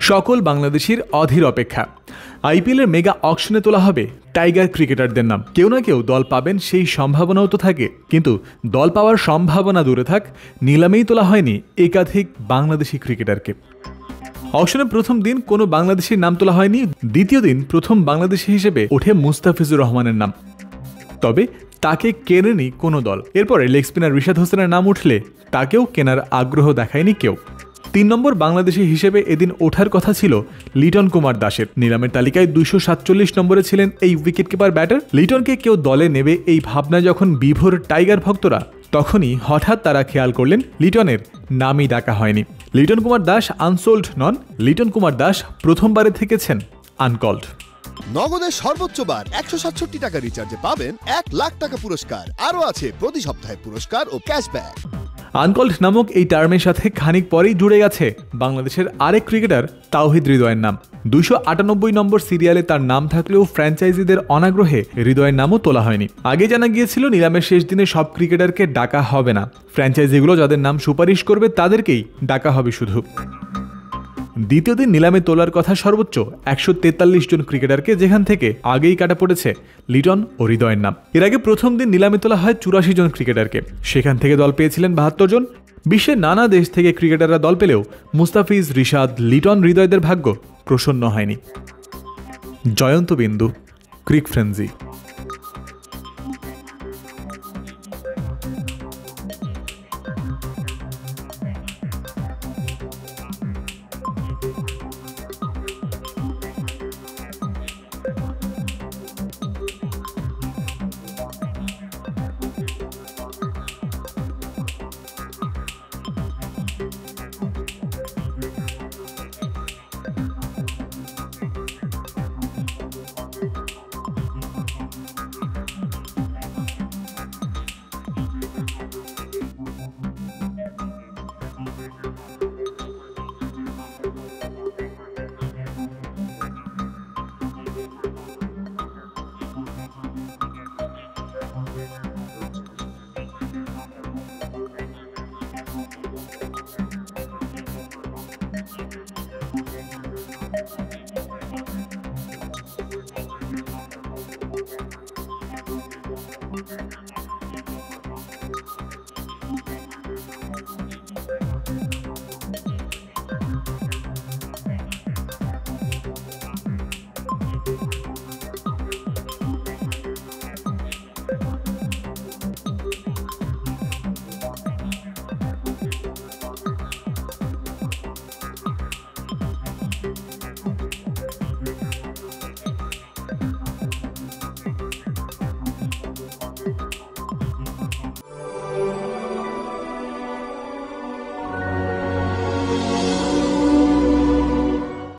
সকল বাংলাদেশির অধীর অপেক্ষা আইপিএলের মেগা অকশনে তোলা হবে টাইগার ক্রিকেটারদের নাম। কেউ না কেউ দল পাবেন সেই সম্ভাবনাও তো থাকে, কিন্তু দল পাওয়ার সম্ভাবনা দূরে থাক, নিলামেই তোলা হয়নি একাধিক বাংলাদেশি ক্রিকেটারকে। অকশনের প্রথম দিন কোনো বাংলাদেশির নাম তোলা হয়নি। দ্বিতীয় দিন প্রথম বাংলাদেশি হিসেবে ওঠে মুস্তাফিজুর রহমানের নাম, তবে তাকে কেনেনি কোনো দল। এরপরে লেগ স্পিনার রিশাদ হোসেনের নাম উঠলে তাকেও কেনার আগ্রহ দেখায়নি কেউ। 3 নম্বর বাংলাদেশি হিসেবে এদিন ওঠার কথা ছিল লিটন কুমার দাসের। নিলামের তালিকায় 247 নম্বরে ছিলেন এই উইকেটকিপার ব্যাটার। লিটনকে কেউ দলে নেবে এই ভাবনা যখন বিভোর টাইগার ভক্তরা, তখনই হঠাৎ তারা খেয়াল করলেন লিটনের নামই ডাকা হয়নি। লিটন কুমার দাস আনসোল্ড নন, লিটন কুমার দাস প্রথমবারে থেকেছেন আনকল্ড। নগদের সর্বোচ্চ বার 167 টাকা রিচার্জে পাবেন 1 লাখ টাকা পুরস্কার। আরও আছে প্রতি সপ্তাহে পুরস্কার ও ক্যাশব্যাক। আনকল্ড নামক এই টার্মের সাথে খানিক পরেই জুড়ে গেছে বাংলাদেশের আরেক ক্রিকেটার তাওহিদ হৃদয়ের নাম। 298 নম্বর সিরিয়ালে তার নাম থাকলেও ফ্র্যাঞ্চাইজিদের অনাগ্রহে হৃদয়ের নামও তোলা হয়নি। আগে জানা গিয়েছিল নিলামের শেষ দিনে সব ক্রিকেটারকে ডাকা হবে না, ফ্র্যাঞ্চাইজিগুলো যাদের নাম সুপারিশ করবে তাদেরকেই ডাকা হবে শুধু। দ্বিতীয় দিন নিলামে তোলার কথা সর্বোচ্চ 143 জন ক্রিকেটারকে, যেখান থেকে আগেই কাটা পড়েছে লিটন ও হৃদয়ের নাম। এর আগে প্রথম দিন নিলামে তোলা হয় 84 জন ক্রিকেটারকে, সেখান থেকে দল পেয়েছিলেন 72 জন। বিশ্বের নানা দেশ থেকে ক্রিকেটাররা দল পেলেও মুস্তাফিজ, রিশাদ, লিটন, হৃদয়দের ভাগ্য প্রসন্ন হয়নি। জয়ন্ত বিন্দু, ক্রিক ফ্রেন্সি।